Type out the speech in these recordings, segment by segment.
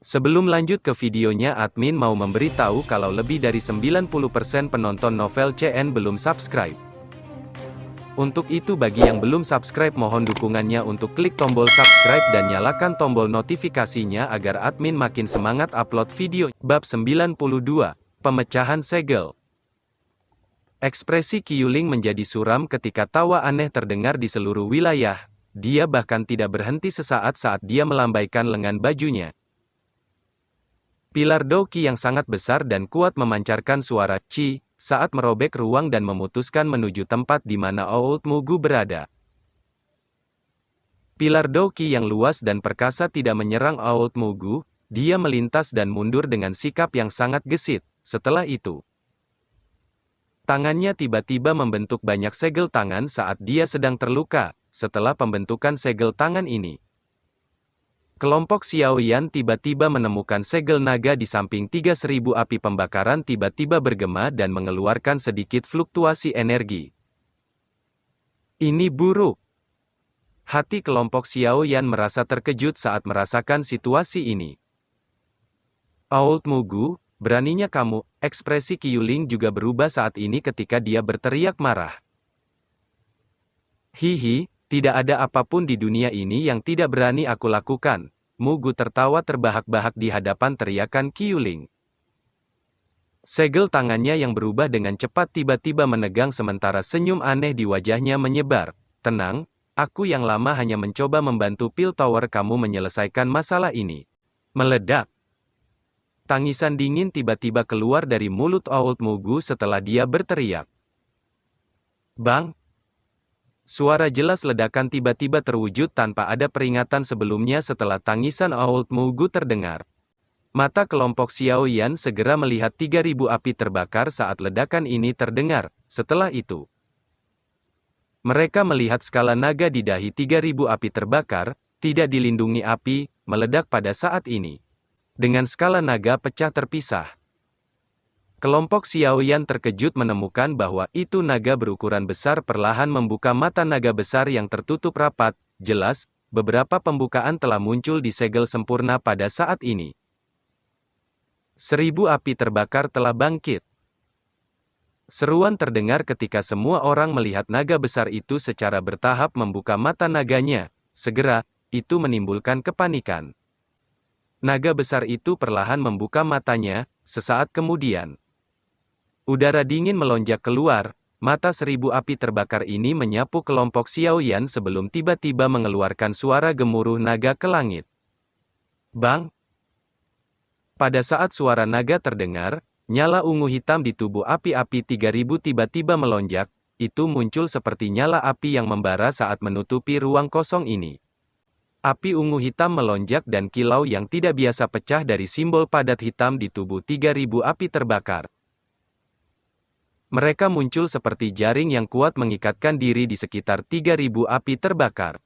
Sebelum lanjut ke videonya, admin mau memberitahu kalau lebih dari 90% penonton novel CN belum subscribe. Untuk itu bagi yang belum subscribe mohon dukungannya untuk klik tombol subscribe dan nyalakan tombol notifikasinya agar admin makin semangat upload video. Bab 92, Pemecahan Segel. Ekspresi Kyuling menjadi suram ketika tawa aneh terdengar di seluruh wilayah. Dia bahkan tidak berhenti sesaat saat dia melambaikan lengan bajunya. Pilar Douki yang sangat besar dan kuat memancarkan suara "ci" saat merobek ruang dan memutuskan menuju tempat di mana Old Mugu berada. Pilar Douki yang luas dan perkasa tidak menyerang Old Mugu, dia melintas dan mundur dengan sikap yang sangat gesit. Setelah itu, tangannya tiba-tiba membentuk banyak segel tangan saat dia sedang terluka. Setelah pembentukan segel tangan ini, kelompok Xiaoyan tiba-tiba menemukan segel naga di samping 3000 api pembakaran tiba-tiba bergema dan mengeluarkan sedikit fluktuasi energi. Ini buruk. Hati kelompok Xiaoyan merasa terkejut saat merasakan situasi ini. Old Mugu, beraninya kamu, ekspresi Kyuling juga berubah saat ini ketika dia berteriak marah. Hihi, tidak ada apapun di dunia ini yang tidak berani aku lakukan. Mugu tertawa terbahak-bahak di hadapan teriakan Kyuling. Segel tangannya yang berubah dengan cepat tiba-tiba menegang sementara senyum aneh di wajahnya menyebar. Tenang, aku yang lama hanya mencoba membantu Piltover kamu menyelesaikan masalah ini. Meledak. Tangisan dingin tiba-tiba keluar dari mulut Old Mugu setelah dia berteriak. Bang! Suara jelas ledakan tiba-tiba terwujud tanpa ada peringatan sebelumnya setelah tangisan Old Mugu terdengar. Mata kelompok Xiaoyan segera melihat 3000 api terbakar saat ledakan ini terdengar. Setelah itu, mereka melihat skala naga di dahi 3000 api terbakar, tidak dilindungi api, meledak pada saat ini. Dengan skala naga pecah terpisah. Kelompok Xiaoyan terkejut menemukan bahwa itu naga berukuran besar perlahan membuka mata naga besar yang tertutup rapat. Jelas, beberapa pembukaan telah muncul di segel sempurna pada saat ini. 1000 api terbakar telah bangkit. Seruan terdengar ketika semua orang melihat naga besar itu secara bertahap membuka mata naganya. Segera, itu menimbulkan kepanikan. Naga besar itu perlahan membuka matanya, sesaat kemudian. Udara dingin melonjak keluar, mata 1000 api terbakar ini menyapu kelompok Xiaoyan sebelum tiba-tiba mengeluarkan suara gemuruh naga ke langit. Bang! Pada saat suara naga terdengar, nyala ungu hitam di tubuh api-api 3000 tiba-tiba melonjak, itu muncul seperti nyala api yang membara saat menutupi ruang kosong ini. Api ungu hitam melonjak dan kilau yang tidak biasa pecah dari simbol padat hitam di tubuh 3000 api terbakar. Mereka muncul seperti jaring yang kuat mengikatkan diri di sekitar 3000 api terbakar.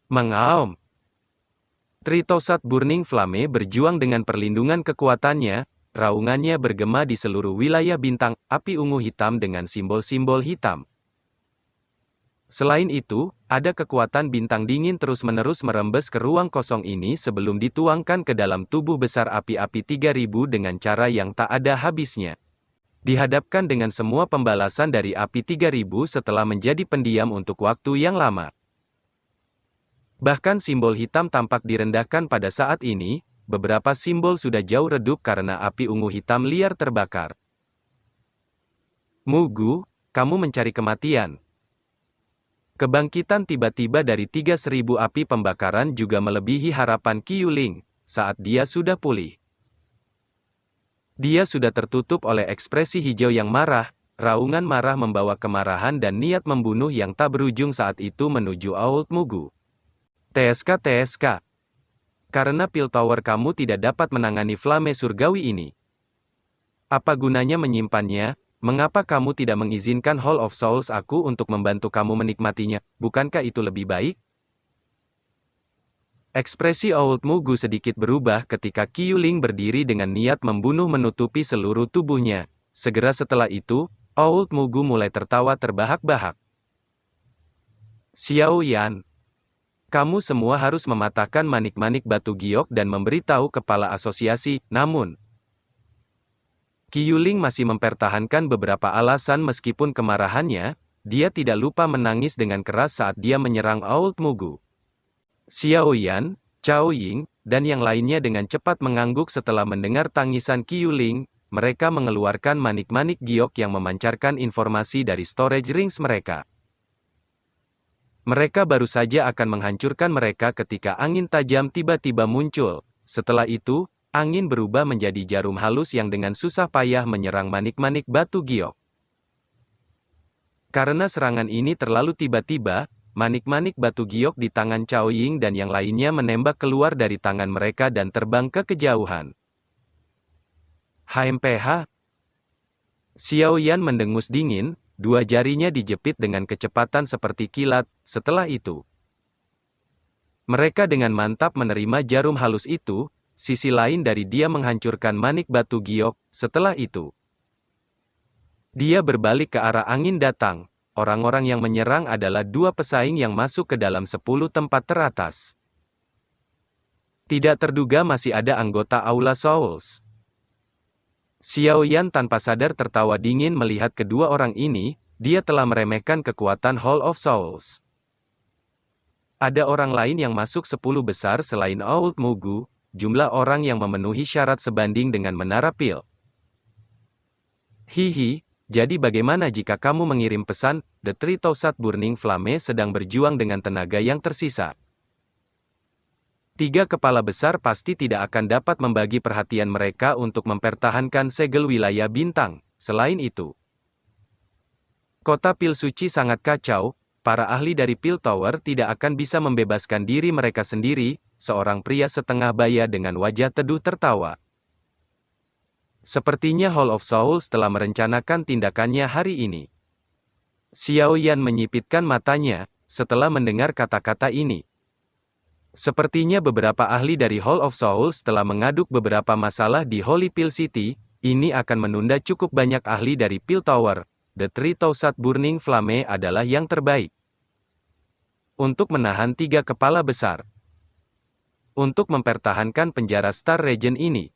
Mengaum. Tritosat Burning Flame berjuang dengan perlindungan kekuatannya, raungannya bergema di seluruh wilayah bintang, api ungu hitam dengan simbol-simbol hitam. Selain itu, ada kekuatan bintang dingin terus-menerus merembes ke ruang kosong ini sebelum dituangkan ke dalam tubuh besar api-api 3000 dengan cara yang tak ada habisnya. Dihadapkan dengan semua pembalasan dari api 3000 setelah menjadi pendiam untuk waktu yang lama. Bahkan simbol hitam tampak direndahkan pada saat ini, beberapa simbol sudah jauh redup karena api ungu hitam liar terbakar. Mugu, kamu mencari kematian. Kebangkitan tiba-tiba dari 3000 api pembakaran juga melebihi harapan Kyuling, saat dia sudah pulih. Dia sudah tertutup oleh ekspresi hijau yang marah, raungan marah membawa kemarahan dan niat membunuh yang tak berujung saat itu menuju Old Mugu. TSK. Karena Piltover kamu tidak dapat menangani flame surgawi ini. Apa gunanya menyimpannya? Mengapa kamu tidak mengizinkan Hall of Souls aku untuk membantu kamu menikmatinya? Bukankah itu lebih baik? Ekspresi Old Mugu sedikit berubah ketika Kyuling berdiri dengan niat membunuh menutupi seluruh tubuhnya. Segera setelah itu, Old Mugu mulai tertawa terbahak-bahak. Xiaoyan. Kamu semua harus mematahkan manik-manik batu giok dan memberitahu kepala asosiasi, namun Qiuling masih mempertahankan beberapa alasan meskipun kemarahannya, dia tidak lupa menangis dengan keras saat dia menyerang Old Mugu. Xiao Yan, Cao Ying, dan yang lainnya dengan cepat mengangguk setelah mendengar tangisan Qiuling. Mereka mengeluarkan manik-manik giok yang memancarkan informasi dari storage rings mereka. Mereka baru saja akan menghancurkan mereka ketika angin tajam tiba-tiba muncul. Setelah itu, angin berubah menjadi jarum halus yang dengan susah payah menyerang manik-manik batu giok. Karena serangan ini terlalu tiba-tiba, manik-manik batu giok di tangan Cao Ying dan yang lainnya menembak keluar dari tangan mereka dan terbang ke kejauhan. HMPH. Xiao Yan mendengus dingin, dua jarinya dijepit dengan kecepatan seperti kilat. Setelah itu, mereka dengan mantap menerima jarum halus itu. Sisi lain dari dia menghancurkan manik batu giok. Setelah itu, dia berbalik ke arah angin datang. Orang-orang yang menyerang adalah dua pesaing yang masuk ke dalam 10 tempat teratas. Tidak terduga masih ada anggota Aula Souls. Xiao Yan tanpa sadar tertawa dingin melihat kedua orang ini. Dia telah meremehkan kekuatan Hall of Souls. Ada orang lain yang masuk 10 besar selain Old Mugu. Jumlah orang yang memenuhi syarat sebanding dengan Menara Pil. Hihi, jadi bagaimana jika kamu mengirim pesan, The 3000 Burning Flame sedang berjuang dengan tenaga yang tersisa. 3 kepala besar pasti tidak akan dapat membagi perhatian mereka untuk mempertahankan segel wilayah bintang. Selain itu, kota Pil Suci sangat kacau. Para ahli dari Pil Tower tidak akan bisa membebaskan diri mereka sendiri. Seorang pria setengah baya dengan wajah teduh tertawa. Sepertinya Hall of Souls telah merencanakan tindakannya hari ini. Xiao Yan menyipitkan matanya, setelah mendengar kata-kata ini. Sepertinya beberapa ahli dari Hall of Souls telah mengaduk beberapa masalah di Holy Pil City. Ini akan menunda cukup banyak ahli dari Pil Tower. The 3000 Burning Flame adalah yang terbaik untuk menahan 3 kepala besar. Untuk mempertahankan penjara Star Region ini,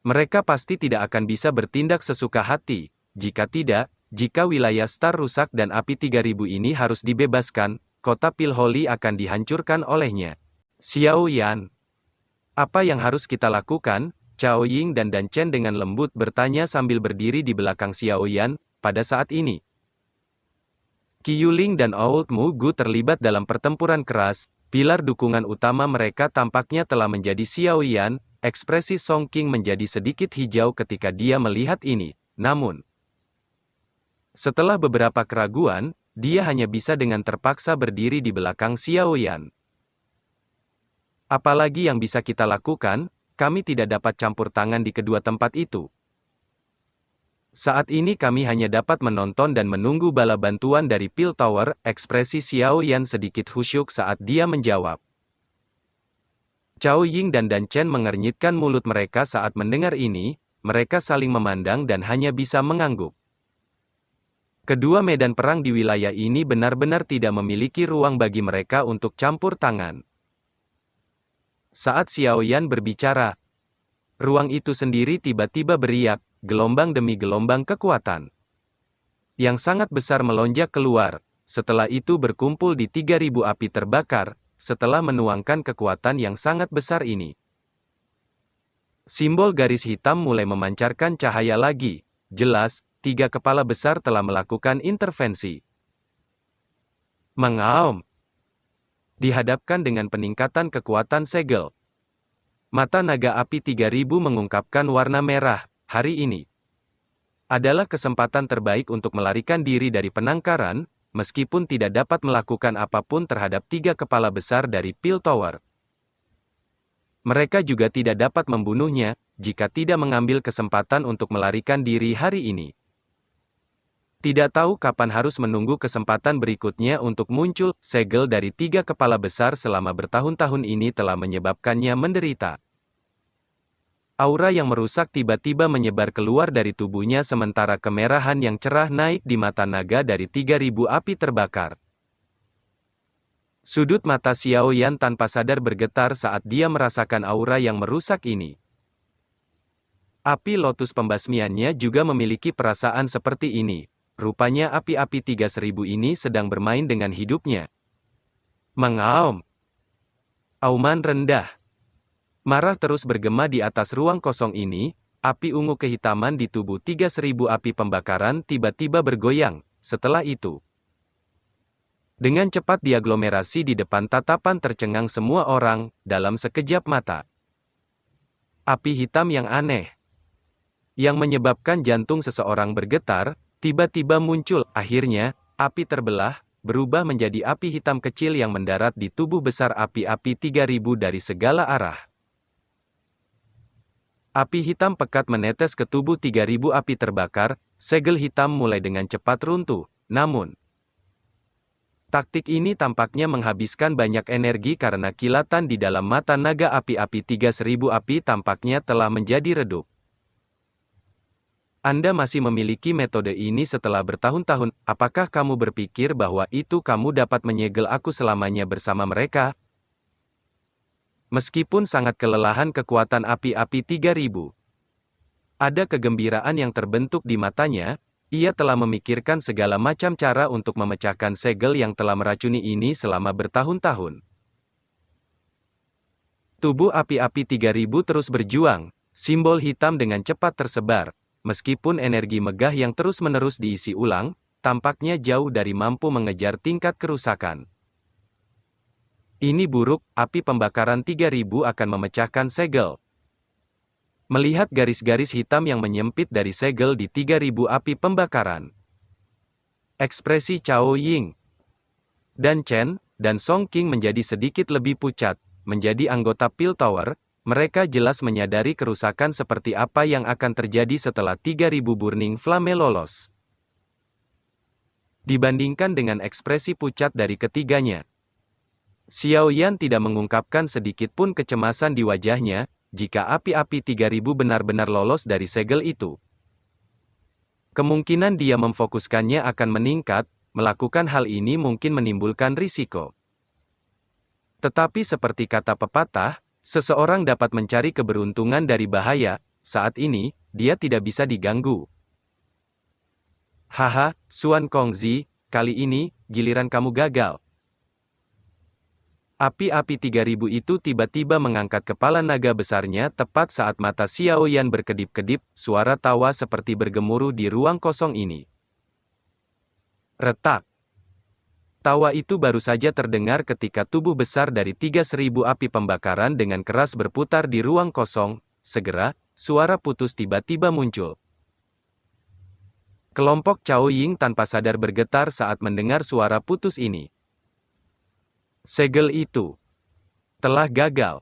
mereka pasti tidak akan bisa bertindak sesuka hati. Jika tidak, jika wilayah Star rusak dan api 3000 ini harus dibebaskan, kota Pil Holy akan dihancurkan olehnya. Xiao Yan, apa yang harus kita lakukan? Cao Ying dan Dan Chen dengan lembut bertanya sambil berdiri di belakang Xiao Yan. Pada saat ini, Qiuling dan Old Mugu terlibat dalam pertempuran keras. Pilar dukungan utama mereka tampaknya telah menjadi Xiao Yan. Ekspresi Song King menjadi sedikit hijau ketika dia melihat ini. Namun, setelah beberapa keraguan, dia hanya bisa dengan terpaksa berdiri di belakang Xiao Yan. Apalagi yang bisa kita lakukan? Kami tidak dapat campur tangan di kedua tempat itu. Saat ini kami hanya dapat menonton dan menunggu bala bantuan dari Pil Tower. Ekspresi Xiao Yan sedikit khusyuk saat dia menjawab. Cao Ying dan Dan Chen mengernyitkan mulut mereka saat mendengar ini. Mereka saling memandang dan hanya bisa mengangguk. Kedua medan perang di wilayah ini benar-benar tidak memiliki ruang bagi mereka untuk campur tangan. Saat Xiao Yan berbicara, ruang itu sendiri tiba-tiba beriak. Gelombang demi gelombang kekuatan yang sangat besar melonjak keluar. Setelah itu berkumpul di 3000 api terbakar. Setelah menuangkan kekuatan yang sangat besar ini, simbol garis hitam mulai memancarkan cahaya lagi. Jelas, 3 kepala besar telah melakukan intervensi. Mengaum. Dihadapkan dengan peningkatan kekuatan segel, mata naga api 3000 mengungkapkan warna merah. Hari ini adalah kesempatan terbaik untuk melarikan diri dari penangkaran, meskipun tidak dapat melakukan apapun terhadap 3 kepala besar dari Pil Tower. Mereka juga tidak dapat membunuhnya, jika tidak mengambil kesempatan untuk melarikan diri hari ini. Tidak tahu kapan harus menunggu kesempatan berikutnya untuk muncul. Segel dari 3 kepala besar selama bertahun-tahun ini telah menyebabkannya menderita. Aura yang merusak tiba-tiba menyebar keluar dari tubuhnya sementara kemerahan yang cerah naik di mata naga dari 3000 api terbakar. Sudut mata Xiao Yan tanpa sadar bergetar saat dia merasakan aura yang merusak ini. Api lotus pembasmiannya juga memiliki perasaan seperti ini. Rupanya api-api 3000 ini sedang bermain dengan hidupnya. Mengaum. Auman rendah. Marah terus bergema di atas ruang kosong ini. Api ungu kehitaman di tubuh 3000 api pembakaran tiba-tiba bergoyang. Setelah itu, dengan cepat diaglomerasi di depan tatapan tercengang semua orang, dalam sekejap mata. Api hitam yang aneh, yang menyebabkan jantung seseorang bergetar, tiba-tiba muncul. Akhirnya, api terbelah, berubah menjadi api hitam kecil yang mendarat di tubuh besar api-api 3000 dari segala arah. Api hitam pekat menetes ke tubuh 3000 api terbakar, segel hitam mulai dengan cepat runtuh. Namun, taktik ini tampaknya menghabiskan banyak energi karena kilatan di dalam mata naga api-api 3000 api tampaknya telah menjadi redup. Anda masih memiliki metode ini setelah bertahun-tahun, apakah kamu berpikir bahwa itu kamu dapat menyegel aku selamanya bersama mereka? Meskipun sangat kelelahan kekuatan api-api 3000, ada kegembiraan yang terbentuk di matanya. Ia telah memikirkan segala macam cara untuk memecahkan segel yang telah meracuni ini selama bertahun-tahun. Tubuh api-api 3000 terus berjuang, simbol hitam dengan cepat tersebar. Meskipun energi megah yang terus-menerus diisi ulang, tampaknya jauh dari mampu mengejar tingkat kerusakan. Ini buruk, api pembakaran 3000 akan memecahkan segel. Melihat garis-garis hitam yang menyempit dari segel di 3000 api pembakaran, ekspresi Cao Ying dan Chen, dan Song Qing menjadi sedikit lebih pucat. Menjadi anggota Piltover, mereka jelas menyadari kerusakan seperti apa yang akan terjadi setelah 3000 Burning Flame lolos. Dibandingkan dengan ekspresi pucat dari ketiganya, Xiao Yan tidak mengungkapkan sedikit pun kecemasan di wajahnya. Jika api-api 3000 benar-benar lolos dari segel itu, kemungkinan dia memfokuskannya akan meningkat. Melakukan hal ini mungkin menimbulkan risiko. Tetapi seperti kata pepatah, seseorang dapat mencari keberuntungan dari bahaya. Saat ini, dia tidak bisa diganggu. Haha, Xuan Kongzi, kali ini, giliran kamu gagal. Api-api 3000 itu tiba-tiba mengangkat kepala naga besarnya tepat saat mata Xiao Yan berkedip-kedip, suara tawa seperti bergemuruh di ruang kosong ini. Retak. Tawa itu baru saja terdengar ketika tubuh besar dari 3000 api pembakaran dengan keras berputar di ruang kosong. Segera, suara putus tiba-tiba muncul. Kelompok Cao Ying tanpa sadar bergetar saat mendengar suara putus ini. Segel itu telah gagal.